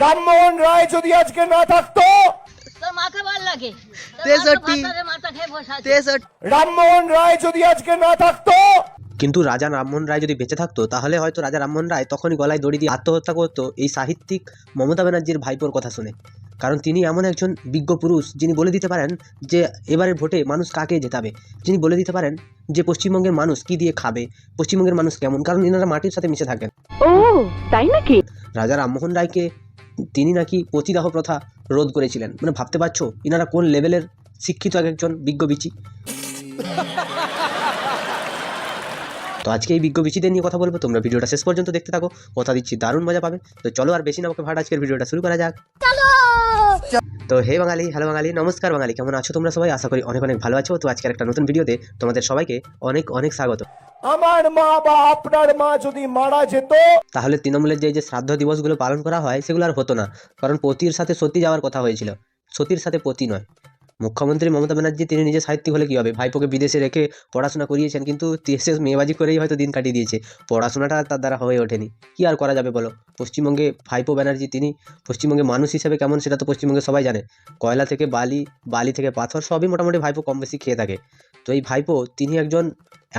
রামমোহন রায় যদি আজকে না থাকতো, তোর মাথা ভাল লাগে 63 রামমোহন রায় যদি আজকে না থাকতো, কিন্তু রাজা রামমোহন রায় যদি বেঁচে থাকতো তাহলে হয়তো রাজা রামমোহন রায় তখনই গলায় দড়ি দিয়ে আত্মহত্যা করতো এই সাহিত্যিক মমতা ব্যানার্জির ভাইপোর কথা শুনে। কারণ তিনি এমন একজন বিজ্ঞ পুরুষ যিনি বলে দিতে পারেন যে এবারের ভোটে মানুষ কাকে জেতাবে, যিনি বলে দিতে পারেন যে পশ্চিমবঙ্গের মানুষ কি দিয়ে খাবে, পশ্চিমবঙ্গের মানুষ কেমন, কারণ এনারা মাটির সাথে মিশে থাকেন। ও তাই নাকি? রাজা রামমোহন রায়কে তিনি নাকি পতিদাহ প্রথা রোধ করেছিলেন। মানে ভাবতে পারছো ইনারা কোন লেভেলের শিক্ষিত একজন বিজ্ঞ বিচি। তো আজকে এই বিজ্ঞ বিচিদের নিয়ে কথা বলবো, তোমরা ভিডিওটা শেষ পর্যন্ত দেখতে থাকো, কথা দিচ্ছি দারুণ মজা পাবে। তো চলো আর বেশি না ওকে ভাট, আজকের ভিডিওটা শুরু করা যাক। তো হে বাঙালি, হ্যালো বাঙালি, নমস্কার বাঙালি, কেমন আছো তোমরা সবাই? আশা করি অনেক অনেক ভালো আছো। তো আজকের একটা নতুন ভিডিওতে তোমাদের সবাইকে অনেক অনেক স্বাগত। আমার মা বা আপনার মা যদি মারা যেত, তাহলে তৃণমূলের যে শ্রাদ্ধ দিবসগুলো পালন করা হয় সেগুলো আর হতো না, কারণ পতির সাথে সতী যাওয়ার কথা হয়েছিল, সতীর সাথে পতি নয়। মুখ্যমন্ত্রী মমতা ব্যানার্জি তিনি নিজে সাহিত্যিক হলে কী হবে, ভাইপোকে বিদেশে রেখে পড়াশোনা করিয়েছেন, কিন্তু দেশে মেয়েবাজি করেই হয়তো দিন কাটিয়ে দিয়েছে, পড়াশোনাটা তার দ্বারা হয়ে ওঠেনি। কি আর করা যাবে বলো? পশ্চিমবঙ্গে ভাইপো ব্যানার্জি তিনি পশ্চিমবঙ্গে মানুষ হিসেবে কেমন সেটা তো পশ্চিমবঙ্গে সবাই জানে। কয়লা থেকে বালি, বালি থেকে পাথর, সবই মোটামুটি ভাইপো কম বেশি খেয়ে থাকে। তো এই ভাইপো তিনি একজন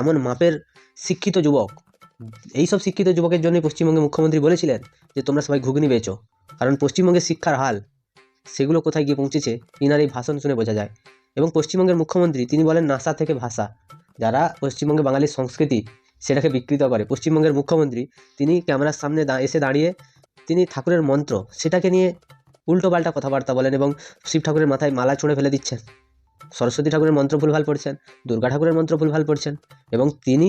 এমন মাপের শিক্ষিত যুবক, এইসব শিক্ষিত যুবকের জন্যই পশ্চিমবঙ্গে মুখ্যমন্ত্রী বলেছিলেন যে তোমরা সবাই ঘুগনি বেচো, কারণ পশ্চিমবঙ্গের শিক্ষার হাল সেগুলো কোথায় গিয়ে পৌঁছেছে ইনার এই ভাষণ শুনে বোঝা যায়। এবং পশ্চিমবঙ্গের মুখ্যমন্ত্রী তিনি বলেন নাসা থেকে ভাষা, যারা পশ্চিমবঙ্গে বাঙালির সংস্কৃতি সেটাকে বিকৃত করে, পশ্চিমবঙ্গের মুখ্যমন্ত্রী তিনি ক্যামেরার সামনে এসে দাঁড়িয়ে তিনি ঠাকুরের মন্ত্র সেটাকে নিয়ে উল্টোপাল্টা কথাবার্তা বলেন এবং শিব ঠাকুরের মাথায় মালা ছুঁড়ে ফেলে দিচ্ছেন, সরস্বতী ঠাকুরের মন্ত্র ভুলভাল পড়ছেন, দুর্গা ঠাকুরের মন্ত্র ভুলভাল পড়ছেন। এবং তিনি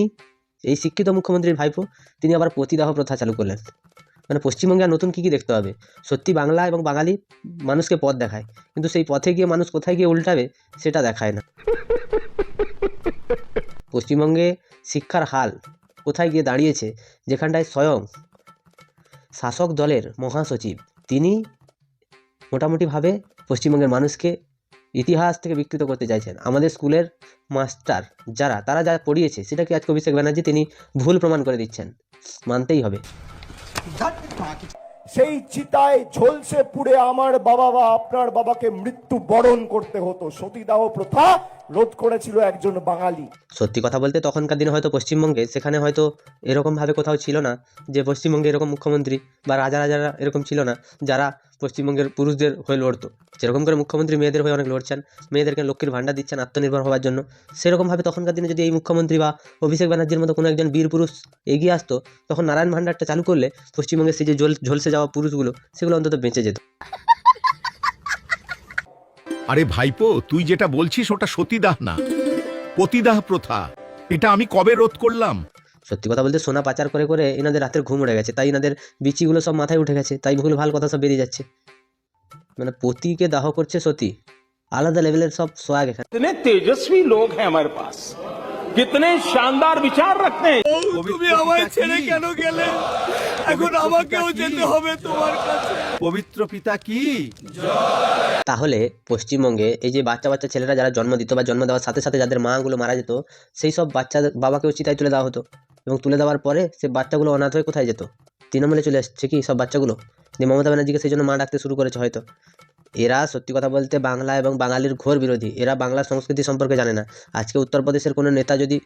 এই শিক্ষিত মুখ্যমন্ত্রীর ভাইপো তিনি আবার পতিদাহ প্রথা চালু করলেন। মানে পশ্চিমবঙ্গে আর নতুন কী কী দেখতে হবে? সত্যি বাংলা এবং বাঙালি মানুষকে পথ দেখায়, কিন্তু সেই পথে গিয়ে মানুষ কোথায় গিয়ে উল্টাবে সেটা দেখায় না। পশ্চিমবঙ্গে শিক্ষার হাল কোথায় গিয়ে দাঁড়িয়েছে, যেখানটায় স্বয়ং শাসক দলের মহাসচিব তিনি মোটামুটিভাবে পশ্চিমবঙ্গের মানুষকে ইতিহাস থেকে বিকৃত করতে চাইছেন। আমাদের স্কুলের মাস্টার যারা তারা যা পড়িয়েছে সেটাকে আজকে অভিষেক ব্যানার্জি তিনি ভুল প্রমাণ করে দিচ্ছেন, মানতেই হবে। সেই চিতায় ঝলসে পুড়ে আমার বাবা বা আপনার বাবাকে মৃত্যু বরণ করতে হতো। সতীদাহ প্রথা রোধ করেছিল একজন বাঙালি। সত্যি কথা বলতে তখনকার দিনে হয়তো পশ্চিমবঙ্গে সেখানে হয়তো এরকমভাবে কোথাও ছিল না যে পশ্চিমবঙ্গে এরকম মুখ্যমন্ত্রী বা রাজারা এরকম ছিল না যারা পশ্চিমবঙ্গের পুরুষদের হয়ে লড়তো। যেরকম করে মুখ্যমন্ত্রী মেয়েদের হয়ে অনেক লড়ছেন, মেয়েদেরকে লক্ষ্মীর ভাণ্ডার দিচ্ছেন আত্মনির্ভর হওয়ার জন্য, সেরকমভাবে তখনকার দিনে যদি এই মুখ্যমন্ত্রী বা অভিষেক ব্যানার্জির মতো কোনো একজন বীর পুরুষ এগিয়ে আসতো, তখন নারায়ণ ভাণ্ডারটা চালু করলে পশ্চিমবঙ্গের সেই যে ঝলসে যাওয়া পুরুষগুলো সেগুলো অন্তত বেঁচে যেত। আরে ভাইপো, তুই যেটা বলছিস ওটা সতীদাহ না, পতিদাহ প্রথা। এটা আমি কবে রোধ করলাম? সত্যি কথা বলতে সোনা পাচার করে করে এনাদের রাতের ঘুম উড়ে গেছে, তাই এনাদের বিচিগুলো সব মাথায় উঠে গেছে, তাই ভুল ভাল কথা সব বেরিয়ে যাচ্ছে। মানে পতিকে দাহ করছে সতী, আলাদা লেভেলের সব সোয়াগ এখানে। कितने तेजस्वी लोग हैं हमारे पास, कितने शानदार विचार रखते हैं। তুমি আমায় ছেড়ে কেন গেলে? এখন আমাকেও যেতে হবে তোমার কাছে। পবিত্র পিতা কি? তাহলে পশ্চিমবঙ্গে এই যে বাচ্চা বাচ্চা ছেলেরা যারা জন্ম দিত বা জন্ম দেওয়ার সাথে সাথে যাদের মাগুলো মারা যেত, সেই সব বাচ্চাদের বাবাকেও চিতায় তুলে দেওয়া হতো, এবং তুলে দেওয়ার পরে সে বাচ্চাগুলো অনাথ হয়ে কোথায় যেত? তৃণমূলে চলে আসছে কি সব বাচ্চাগুলো, যে মমতা ব্যানার্জিকে সেই জন্য মা ডাকতে শুরু করেছে হয়তো। এরা সত্যি কথা বলতে বাংলা এবং বাঙালির ঘোর বিরোধী, এরা বাংলা সংস্কৃতি সম্পর্কে জানে না। আজকে উত্তরপ্রদেশের কোনো নেতা যদি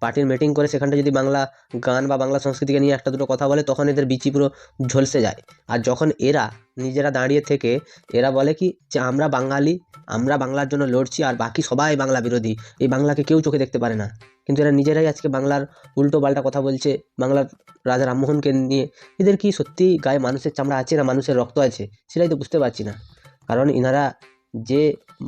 পার্টির মিটিং করে সেখানটা যদি বাংলা গান বা বাংলা সংস্কৃতিকে নিয়ে একটা দুটো কথা বলে, তখন এদের বিচি পুরো ঝলসে যায়। আর যখন এরা নিজেরা দাঁড়িয়ে থেকে এরা বলে কি যে আমরা বাঙালি, আমরা বাংলার জন্য লড়ছি আর বাকি সবাই বাংলা বিরোধী, এই বাংলাকে কেউ চোখে দেখতে পারে না, কিন্তু এরা নিজেরাই আজকে বাংলার উল্টো পাল্টা কথা বলছে বাংলার রাজা রামমোহনকে নিয়ে। এদের কি সত্যি গায়ে মানুষের চামড়া আছে না মানুষের রক্ত আছে সেটাই তো বুঝতে পারছি না। কারণ ইনারা যে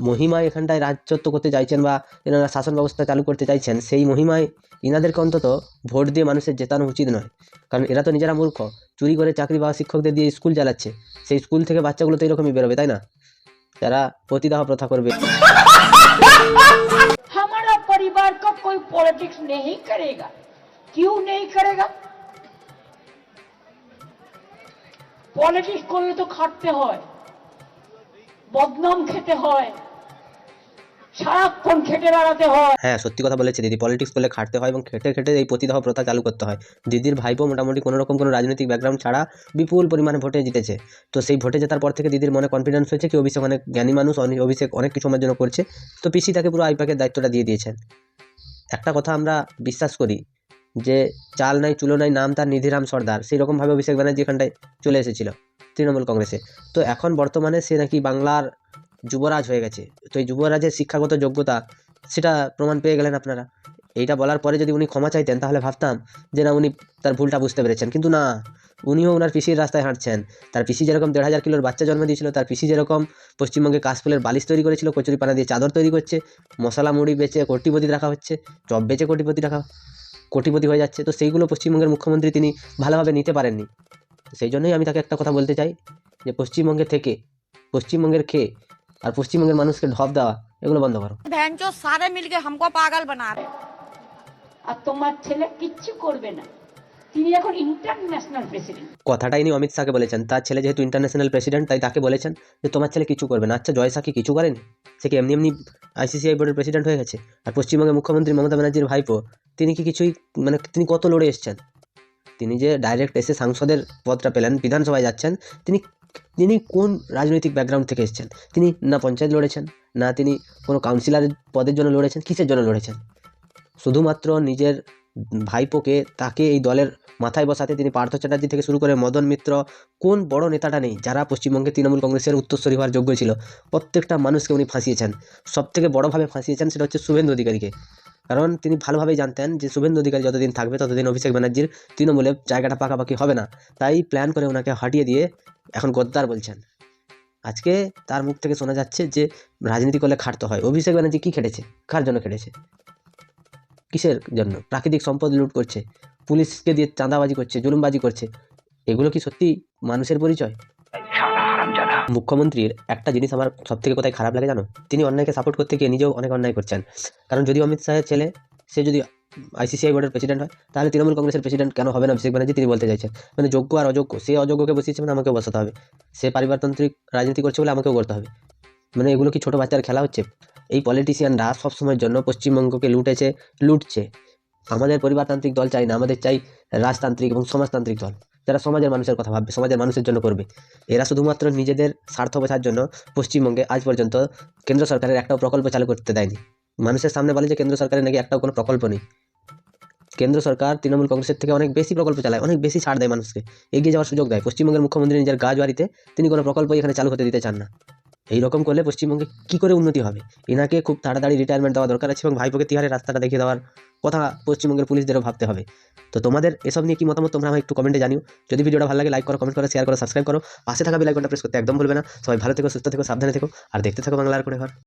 মহিমায় এখানটায় রাজত্ব করতে চাইছেন বা এনারা শাসন ব্যবস্থা চালু করতে চাইছেন, সেই মহিমায় ইনাদেরকে অন্তত ভোট দিয়ে মানুষের জেতানো উচিত নয়। কারণ এরা তো নিজেরা মূর্খ, চুরি করে চাকরি বা শিক্ষকদের দিয়ে স্কুল চালাচ্ছে, সেই স্কুল থেকে বাচ্চাগুলো তো এরকমই বেরোবে, তাই না? যারা পতিদাহ প্রথা করবে। हमारा परिवार का कोई पॉलिटिक्स नहीं करेगा। क्यों नहीं करेगा? पॉलिटिक्स করলে তো খাটতে হয়, বদনাম খেতে হয়, সারাক্ষণ খেটে বেড়াতে হয়। হ্যাঁ, সত্যি কথা বলেছে দিদি। পলিটিক্স করলে খাটতে হয় এবং খেটে খেটে এই পতিদাহ প্রথা চালু করতে হয়। দিদির ভাইপো মোটামুটি কোনো রকম কোনো রাজনৈতিক ব্যাকগ্রাউন্ড ছাড়া বিপুল পরিমাণে ভোটে জিতেছে। তো সেই ভোটে জেতার পর থেকে দিদির মনে কনফিডেন্স হয়েছে কি অভিষেক অনেক জ্ঞানী মানুষ, অভিষেক অনেক কিছু আমার জন্য করছে। তো পিসি তাকে পুরো আইপ্যাকের দায়িত্বটা দিয়ে দিয়েছেন। একটা কথা আমরা বিশ্বাস করি যে চাল নাই চুলো নাই, নাম তার নিধিরাম সর্দার, সেই রকমভাবে অভিষেক ব্যানার্জি এখানটায় চলে এসেছিল তৃণমূল কংগ্রেসে। তো এখন বর্তমানে সে নাকি বাংলার যুবরাজ হয়ে গেছে। তো এই যুবরাজের শিক্ষাগত যোগ্যতা সেটা প্রমাণ পেয়ে গেলেন আপনারা। এইটা বলার পরে যদি উনি ক্ষমা চাইতেন তাহলে ভাবতাম যে না, উনি তার ভুলটা বুঝতে পেরেছেন। কিন্তু না, উনিও ওনার পিসির রাস্তায় হাঁটছেন। তার পিসি যেরকম 1,500 কিলোর বাচ্চা জন্ম দিয়েছিল, তার পিসি যেরকম পশ্চিমবঙ্গে কাশফুলের বালিশ তৈরি করেছিল, কচুরি পানা দিয়ে চাদর তৈরি করছে, মশলা মুড়ি বেচে কোটিপতি রাখা হচ্ছে, চপ বেচে কোটিপতি হয়ে যাচ্ছে। তো সেইগুলো পশ্চিমবঙ্গের মুখ্যমন্ত্রী তিনি ভালোভাবে নিতে পারেননি। সেই জন্যই আমি তাকে একটা কথা বলতে চাই যে পশ্চিমবঙ্গে থেকে পশ্চিমবঙ্গের খেয়ে আর পশ্চিমবঙ্গের মানুষকে ঢপ দেওয়া এগুলো বন্ধ করো। भैंचो सारे मिलके हमको पागल बना रहे। আর তোমার ছেলে কিচ্ছু করবে না, তিনি এখন ইন্টারন্যাশনাল প্রেসিডেন্ট। কথাটা ইনি অমিত শাহকে বলেছেন। তার ছেলে যেহেতু ইন্টারন্যাশনাল প্রেসিডেন্ট, তাই তাকে বলেছেন যে তোমার ছেলে কিছু করবে না। আচ্ছা, জয় শাহ কি কিছু করেনি? সে কি এমনি এমনি আইসিসিআই বোর্ডের প্রেসিডেন্ট হয়ে গেছে? আর পশ্চিমবঙ্গের মুখ্যমন্ত্রী মমতা ব্যানার্জির ভাইপো, তিনি কি কিছুই মানে তিনি কত লড়ে এসছেন? তিনি যে ডাইরেক্ট এসে সাংসদের পদটা পেলেন, বিধানসভায় যাচ্ছেন, তিনি তিনি কোন রাজনৈতিক ব্যাকগ্রাউন্ড থেকে এসেছেন? তিনি না পঞ্চায়েত লড়েছেন, না তিনি কোনো কাউন্সিলরের পদের জন্য লড়েছেন। কিসের জন্য লড়েছেন? শুধুমাত্র নিজের ভাইপোকে তাকে এই দলের মাথায় বসাতে তিনি পার্থ চ্যাটার্জি থেকে শুরু করে মদন মিত্র, কোন বড় নেতাটা নেই যারা পশ্চিমবঙ্গে তৃণমূল কংগ্রেসের উত্তরসূরি হওয়ার যোগ্য ছিল। প্রত্যেকটা মানুষকে উনি ফাঁসিয়েছেন। সবথেকে বড়োভাবে ফাঁসিয়েছেন সেটা হচ্ছে শুভেন্দু অধিকারীকে। কারণ তিনি ভালোভাবেই জানতেন যে শুভেন্দু অধিকারী যতদিন থাকবে ততদিন অভিষেক ব্যানার্জির তৃণমূলে জায়গাটা পাকাপাকি হবে না। তাই প্ল্যান করে ওনাকে হাঁটিয়ে দিয়ে এখন গদ্দার বলছেন। আজকে তার মুখ থেকে শোনা যাচ্ছে যে রাজনীতি করলে খাটতে হয়। অভিষেক ব্যানার্জি কী খেটেছে? কার জন্য খেটেছে? কিসের জন্য? প্রাকৃতিক সম্পদ লুট করছে, পুলিশকে দিয়ে চাঁদাবাজি করছে, জুলুমবাজি করছে। এগুলো কি সত্যি মানুষের পরিচয়? মুখ্যমন্ত্রীর একটা জিনিস আমার সব থেকে কোথায় খারাপ লাগে জানো? তিনি অন্যায়কে সাপোর্ট করতে গিয়ে নিজেও অনেক অন্যায় করছেন। কারণ যদি অমিত শাহের ছেলে সে যদি আইসিসিআই বোর্ডের প্রেসিডেন্ট হয়, তাহলে তৃণমূল কংগ্রেসের প্রেসিডেন্ট কেন হবে না অভিষেক ব্যানার্জি? তিনি বলতে চাইছেন মানে যোগ্য আর অযোগ্য, সে অযোগ্যকে বসিয়েছে মানে আমাকেও বসাতে হবে। সে পরিবারতান্ত্রিক রাজনীতি করছে বলে আমাকেও করতে হবে। মানে এগুলো কি ছোট বাচ্চার খেলা হচ্ছে? এই পলিটিশিয়ানরা সবসময়ের জন্য পশ্চিমবঙ্গকে লুটছে। আমাদের পরিবারতান্ত্রিক দল চাই না, আমাদের চাই রাজতান্ত্রিক এবং সমাজতান্ত্রিক দল, যারা সমাজের মানুষের কথা ভাববে, সমাজের মানুষের জন্য করবে। এরা শুধুমাত্র নিজেদের স্বার্থ বোঝার জন্য পশ্চিমবঙ্গে আজ পর্যন্ত কেন্দ্র সরকারের একটাও প্রকল্প চালু করতে দেয়নি। মানুষের সামনে বলে যে কেন্দ্র সরকারের নাকি একটাও কোনো প্রকল্প নেই। কেন্দ্র সরকার তৃণমূল কংগ্রেসের থেকে অনেক বেশি প্রকল্প চালায়, অনেক বেশি ছাড় দেয়, মানুষকে এগিয়ে যাওয়ার সুযোগ দেয়। পশ্চিমবঙ্গের মুখ্যমন্ত্রী নিজের গাছ বাড়িতে তিনি কোনো প্রকল্পই এখানে চালু হতে দিতে চান না। এই রকম করলে পশ্চিমবঙ্গে কী করে উন্নতি হবে? এনাকে খুব তাড়াতাড়ি রিটায়ারমেন্ট দেওয়া দরকার আছে এবং ভাইপোকে তিহারের রাস্তাটা দেখিয়ে দেওয়ার কথা পশ্চিমবঙ্গের পুলিশদেরও ভাবতে হবে। তো তোমাদের এসব নিয়ে কি মতামত তোমরা আমাকে একটু কমেন্টে জানিও। যদি ভিডিওটা ভালো লাগে লাইক করো, কমেন্ট করো, শেয়ার করো, সাবস্ক্রাইব করো, পাশে থাকা বেল আইকনটা প্রেস করতে একদম ভুলবে না। সবাই ভালো থেকো, সুস্থ থেকো, সাবধানে থেকো আর দেখতে থাকো বাংলার করে ঘর।